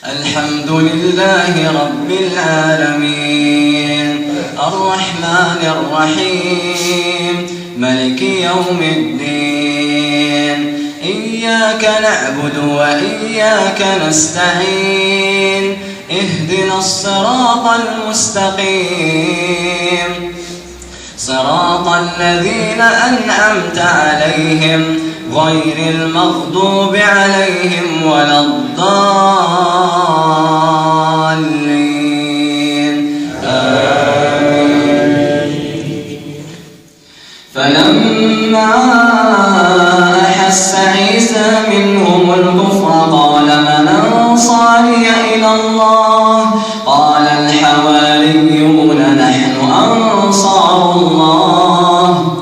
الحمد لله رب العالمين الرحمن الرحيم ملك يوم الدين إياك نعبد وإياك نستعين اهدنا الصراط المستقيم صراط الذين أنعمت عليهم غير المغضوب عليهم ولا الضالين آمين. فلما أحس عيسى منهم الكفر قال من أنصاري إلى الله قال الحواريون نحن أنصار الله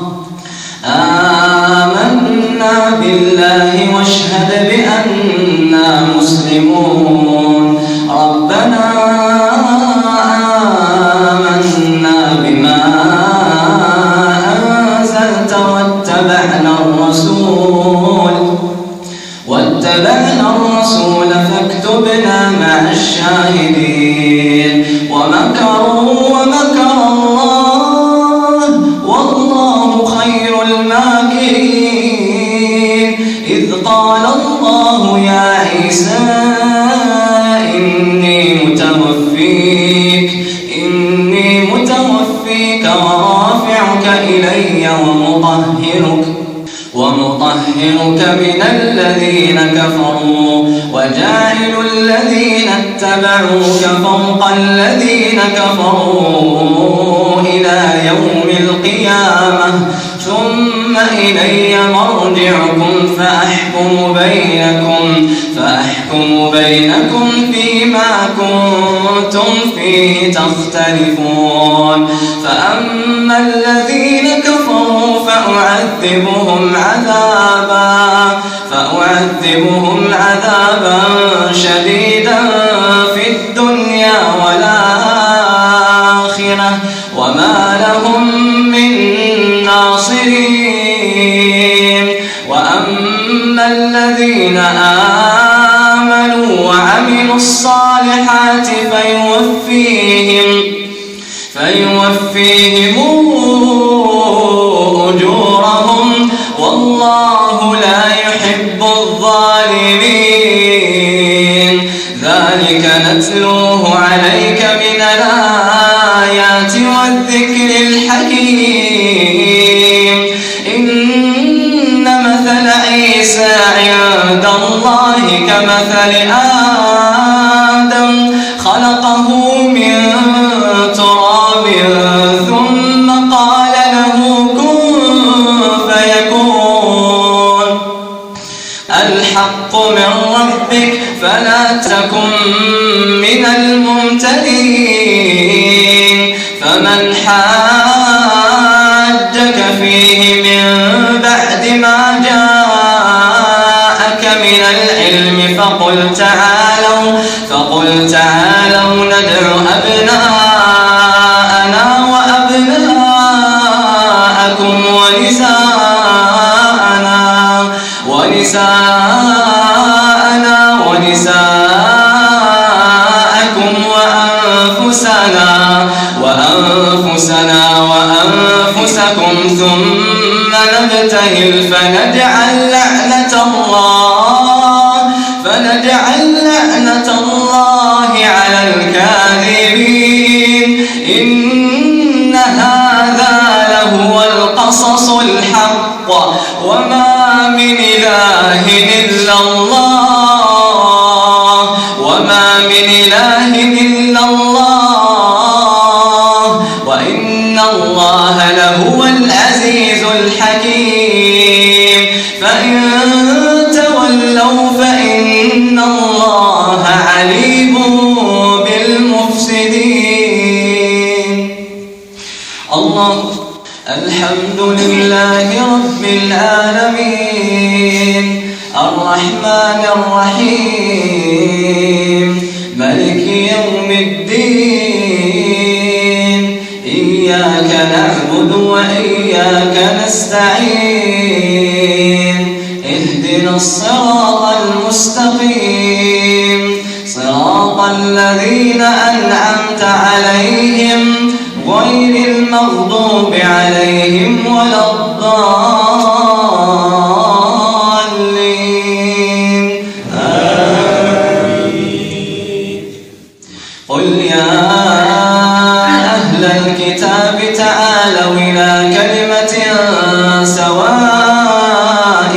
آمنا بالله واشهد بأننا مسلمون ربنا آمنا بما أنزلت واتبعنا الرسول فاكتبنا مع الشاهدين ومكروا ومكر الله والله خير الماكرين إذ قال الله يا عيسى إني متوفيك ورافعك إلي ومطهرك من الذين كفروا وجاعل الذين اتبعوك فوق الذين كفروا إلى يوم القيامة ثم إلي مرجعكم فأحكم بينكم فيما كنتم فيه تختلفون فأما الذين كفروا فأعذبهم عذابا شديدا في الدنيا والآخرة وما لهم من ناصرين وأما الذين آمنوا وعملوا الصالحات فيوفيهم أجورهم والله لا يحب الظالمين ذلك نتلوه عليك من الآيات والذكر الحكيم إن مثل عيسى عند الله كمثل آدم خلقه من تراب ثم قال له كن فيكون الحق من ربك فلا تكن من الممتدين فمن حاجك فيه من بعد ما جاءك من العلم فقل تعالوا ندع أبناءنا وأبناءكم ونساءكم وأنفسكم ثم نبتهل فنجعل لعنة الله على الكاذبين إن هذا لهو القصص الحق وما من إله إلا الله وإن الله لهو العزيز الحكيم فإن تولوا فإن الله عليم بالمفسدين الله الحمد لله رب العالمين الرحمن الرحيم ملك يوم الدين إياك نعبد وإياك نستعين اهدنا الصراط المستقيم صراط الذين أنعمت عليهم غير المغضوب عليهم ولا الضالين آمين. قل يا أهل الكتاب تعالوا إلى كلمة سواء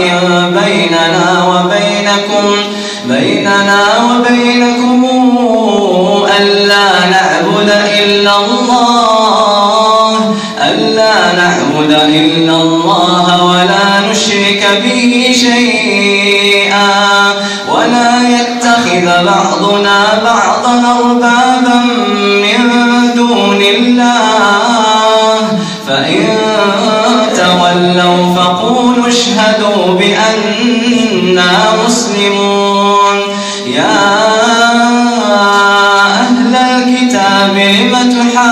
بيننا وبينكم ألا نعبد إلا الله ولا نشرك به شيئا ولا يتخذ بعضنا بعضا أربابا من دون الله فإن تولوا فقولوا اشهدوا بأننا مسلمون. يا أهل الكتاب لم تحاجون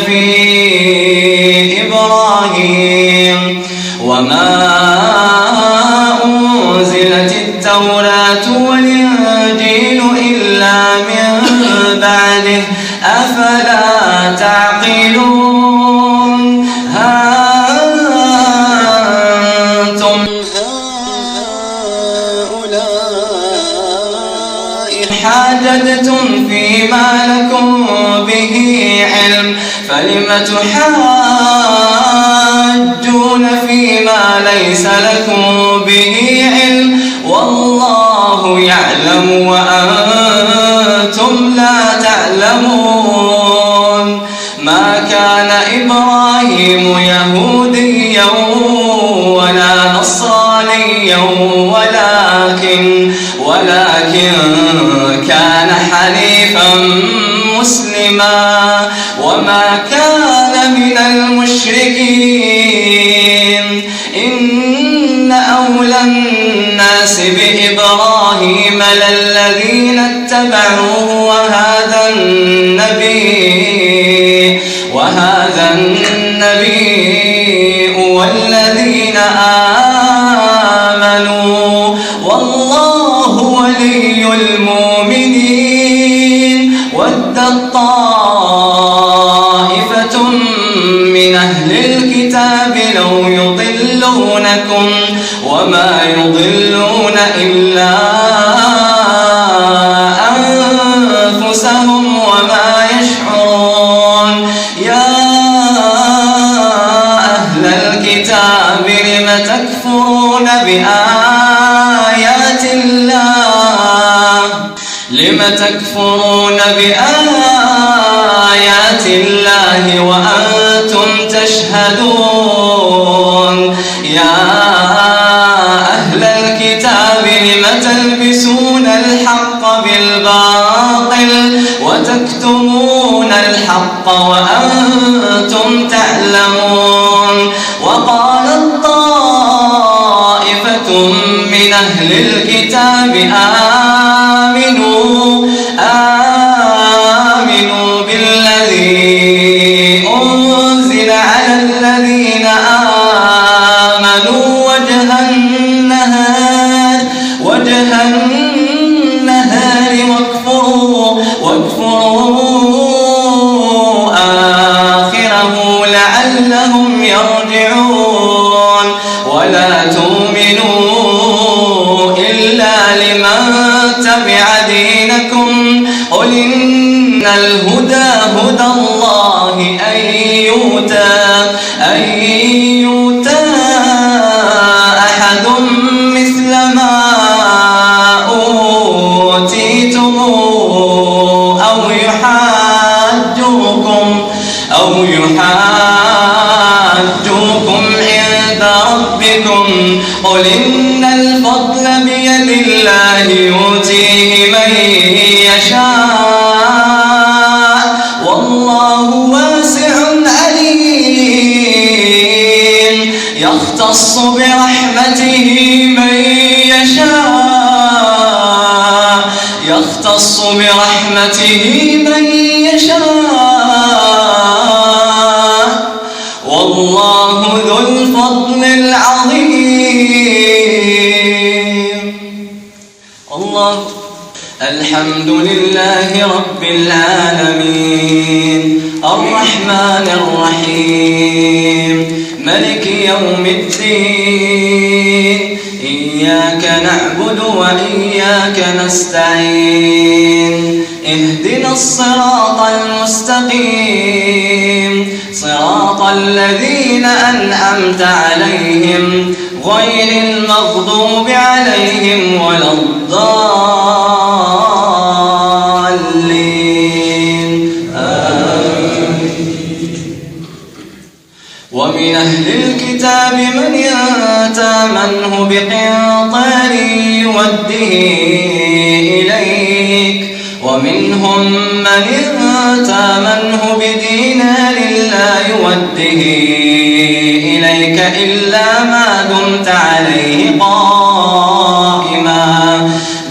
في إبراهيم وما أنزلت التوراة والإنجيل إلا من بعده أفلا تعقلون. أنتم هؤلاء حاججتم فيما لكم به علم فلم تحاجون فيما ليس لكم به علم والله يعلم وأنتم لا تعلمون. ما كان إبراهيم يهوديا ولا نصرانيا ولكن كان حنيفا مسلما وما كان من المشركين. إن أولى الناس بإبراهيم للذين اتبعوه وهذا النبي والذين آمنوا والله ولي المؤمنين. ودت طائفة من أهل الكتاب لو يضلونكم وما يضلون إلا أنفسهم وما يشعرون. يا أهل الكتاب لم تكفرون بآيات الله وأنتم تشهدون. يا أهل الكتاب لم تلبسون الحق بالباطل وتكتمون الحق وأنتم تعلمون. وقالت طائفة من أهل الكتاب آمنوا بالذي أنزل على الذين آمنوا وجه النهار واكفروا آخره لعلهم يرجعون. ولا تؤمنوا إلا لمن تبع دينكم قل إن الهدى هدى الله أن يؤتى أحد مثل ما أوتيتم أو يحاجوكم عند ربكم قل إن الفضل بيد الله يؤتيه من يشاء والله واسع عليم. يختص برحمته من يشاء والله ذو الفضل العظيم. الله الحمد لله رب العالمين الرحمن الرحيم ملك يوم الدين إياك نعبد وإياك نستعين اهدنا الصراط المستقيم صراط الذين أنعمت عليهم غير المغضوب عليهم ولا الضالين آمين. ومن أهل الكتاب من يأتمنه بقنطار يوده إليك ومنهم من يأتمنه بدينار لا يوده إليك إلا ما دمت عليه قائما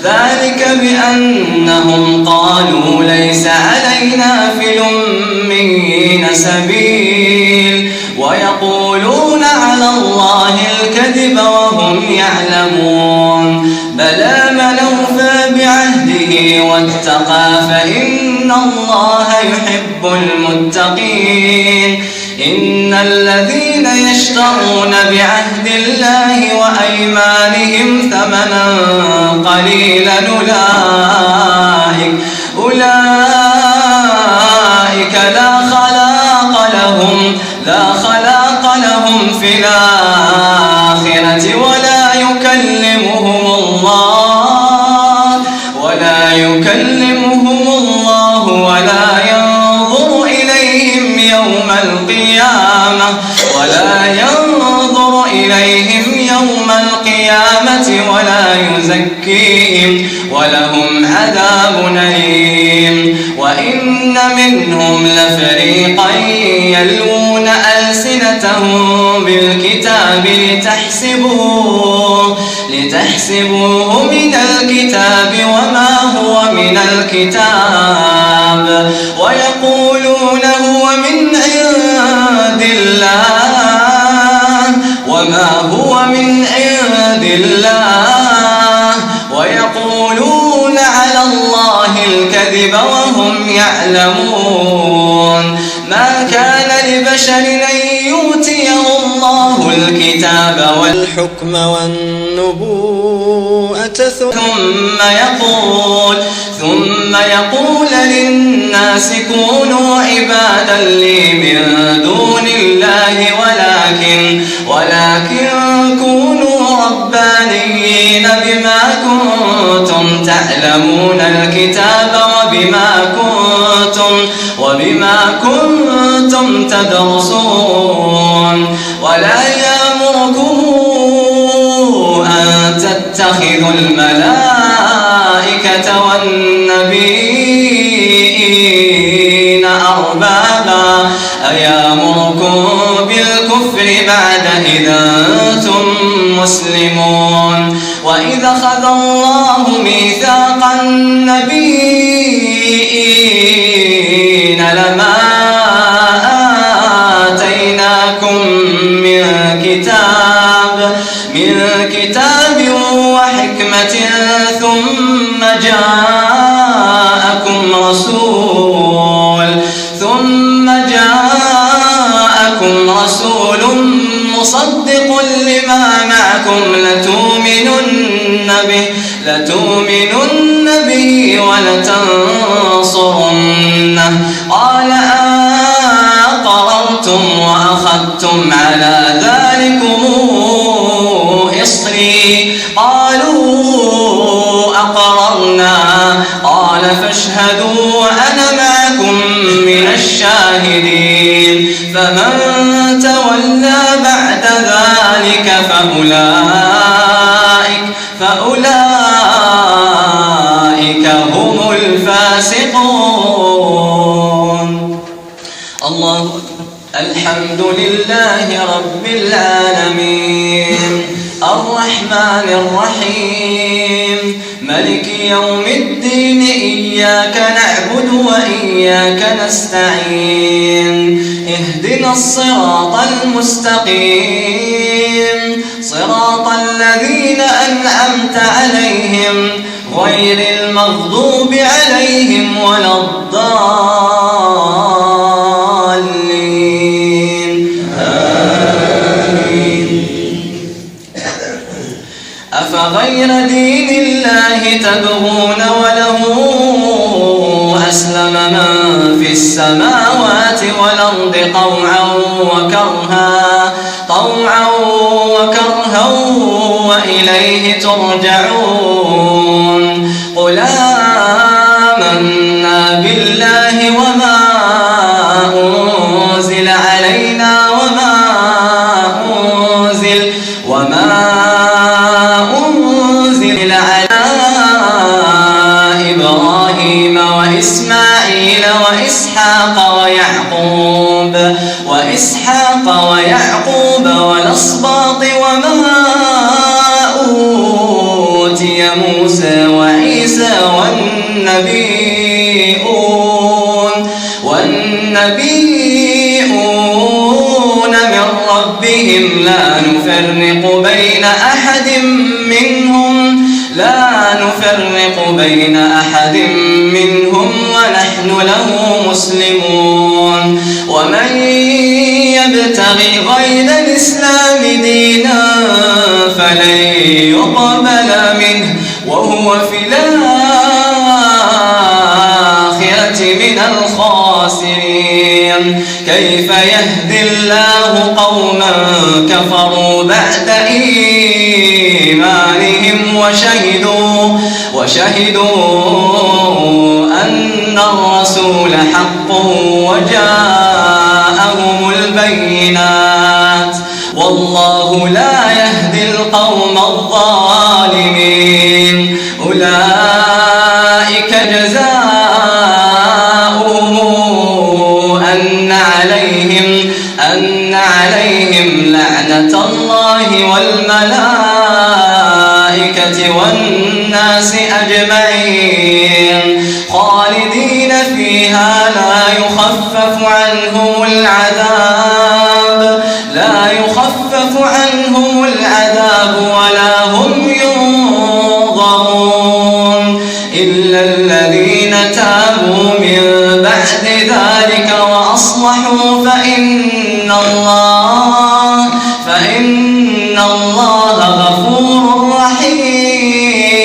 ذلك بأنهم قالوا ليس علينا في الأميين سبيل ويقولون على الله الكذب وهم يعلمون بلى من أوفى بعهده واتقى فإن الله يحب المتقين إن الذين يشترون بعهد الله وأيمانهم ثمنا قليلا أولئك لا خلاق لهم في الآخرة ولا يكلمهم الله ولا ينظر إليهم يوم القيامة ولا يزكيهم ولهم عذاب أليم وإن منهم لفريقا يلوون ألسنتهم بالكتاب لتحسبوه من الكتاب وما هو من الكتاب ويقولون هو من عند الله وما هو من عند الله ويقولون على الله الكذب وهم يعلمون ما كان لبشر أن يؤتيه الله الكتاب والحكم والنبوءة ثم يقول للناس كونوا عبادا لي من دون الله ولكن كونوا ربانيين بما كنتم تعلمون الكتاب وبما كنتم تدرسون ولا يأمركم أن تتخذوا الملائكة والنبيين أربابا أيأمركم بالكفر بعد إذا أنتم مسلمون وإذا أخذ الله ميثاق النبيين لما آتيناكم من كتاب وحكمة ثم جاءكم رسول مصدق لما معكم لتؤمنن به ولتنصرنه قال أقررتم وأخذتم على ذلكم إصري قالوا أقررنا قال فاشهدوا وأنا معكم من الشاهدين فمن تولى بعد ذلك فأولئك هم الفاسقون. الله أكبر. الحمد لله رب العالمين الرحمن الرحيم ملك يوم الدين إياك نعبد وإياك نستعين اهدنا الصراط المستقيم صراط الذين أنعمت عليهم غير المغضوب عليهم ولا الضالين آمين. أفغير دين الله تبغون وله أسلم من في السماوات والأرض طوعا وكرها وإليه ترجعون قل آمنا بالله وما أنزل علينا وما أنزل على إبراهيم وإسماعيل وإسحاق ويعقوب والأسباط وما أوتي موسى وعيسى والنبيون من ربهم لا نفرق بين أحد منهم ونحن له مسلمون ومن يبتغ غير الإسلام دينا فلن يقبل منه وهو في الآخرة من الخاسرين كيف يهدي الله قوما كفروا بعد إيمانهم وشهدوا أن الرسول حق وجاءهم البينات والله لا يهدي القوم الظالمين أولئك جزاؤهم أن عليهم لعنة الله والملائكة والناس أجمعين خالدين فيها لا يخفف عنهم العذاب ولا هم ينظرون إلا الذين تابوا من بعد ذلك وأصلحوا فإن الله غفور رحيم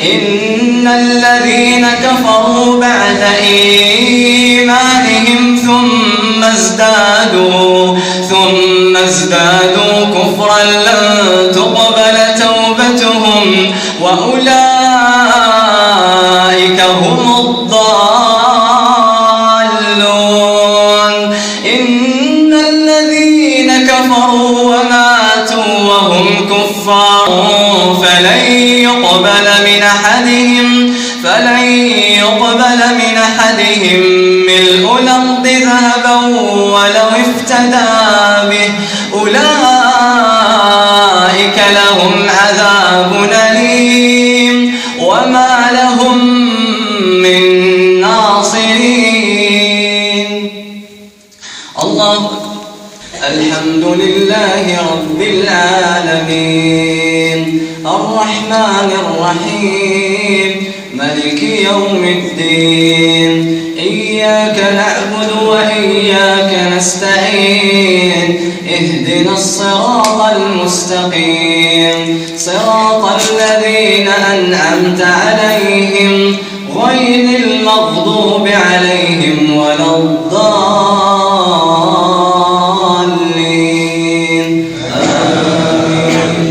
إن الذين كفروا بعد إيمانهم ثم ازدادوا كفرا لن تقبل توبتهم وأولئك هم الضالون إن الذين كفروا وماتوا وهم كفار فلن يقبل من أحدهم ملء الأرض ذهبا ولو افتدى به أولئك لهم عذاب أليم وما لهم من ناصرين الله الحمد لله رب العالمين الرحمن الرحيم مالك يوم الدين إياك نعبد وإياك نستعين اهدنا الصراط المستقيم صراط الذين أنعمت عليهم غير المغضوب عليهم ولا الضالين آمين.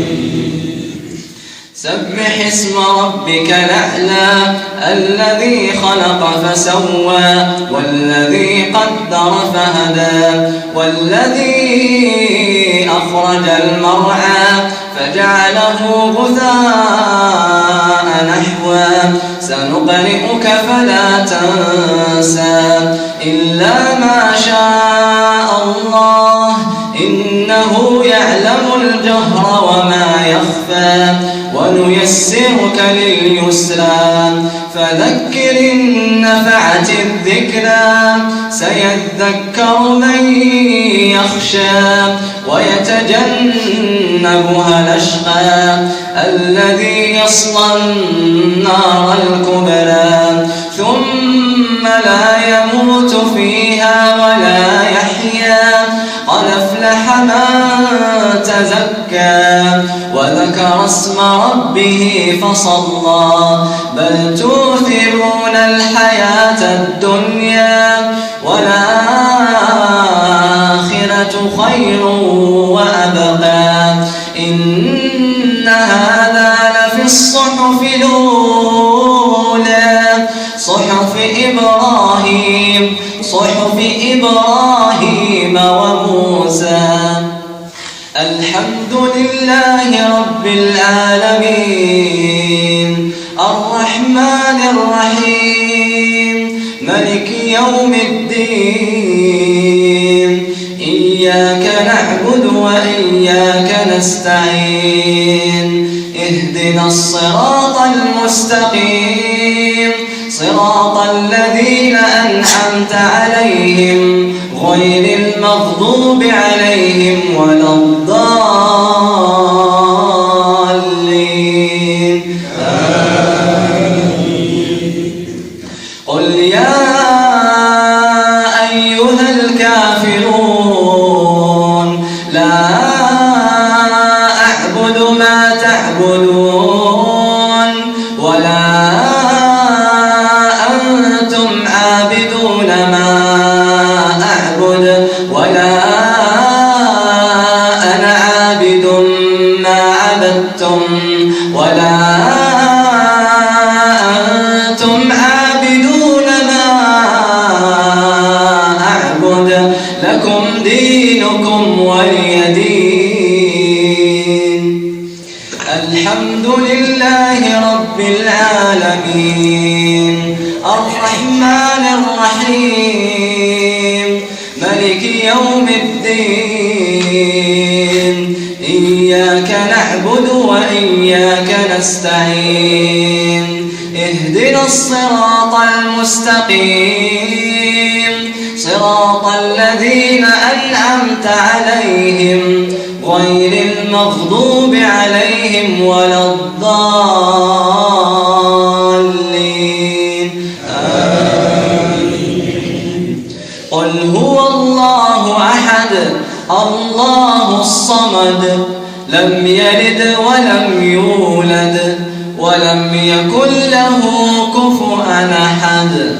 سبح اسم ربك الأعلى الذي خلق فسوى والذي قدر فهدى والذي أخرج المرعى فجعله غثاء نحوا سنقرئك فلا تنسى إلا ما شاء الله إنه يعلم الجهر وما يخفى ونيسرك لليسرى فذكر إن نفعت الذكرى سيذكر من يخشى ويتجنبها الأشقى الذي يصلى النار الكبرى ثم لا يموت فيها ولا يحيا قد أفلح من تزكى وذكر اسم ربه فصلى بل تؤثرون الحياة الدنيا والآخرة خير وأبقى إن هذا لفي الصحف الأولى صحف إبراهيم وموسى الحمد لله رب العالمين الرحمن الرحيم ملك يوم الدين إياك نعبد وإياك نستعين اهدنا الصراط المستقيم صراط الذين أنعمت عليهم غير المغضوب عليهم ولا الضالين قل يا أيها الكافرون لا أعبد ما تعبدون ولا أنتم عابدون ما أعبد ولا أنا عابد ما عبدتم ولا أنتم عابدون ما أعبد لكم دينكم ولي دين الحمد لله رب العالمين الرحمن الرحيم ملك يوم الدين إياك نعبد وإياك نستعين اهدنا الصراط المستقيم صراط الذين أنعمت عليهم غير المغضوب عليهم ولا الضالين قل هو الله أحد الله الصمد لم يلد ولم يولد ولم يكن له كفوا أحد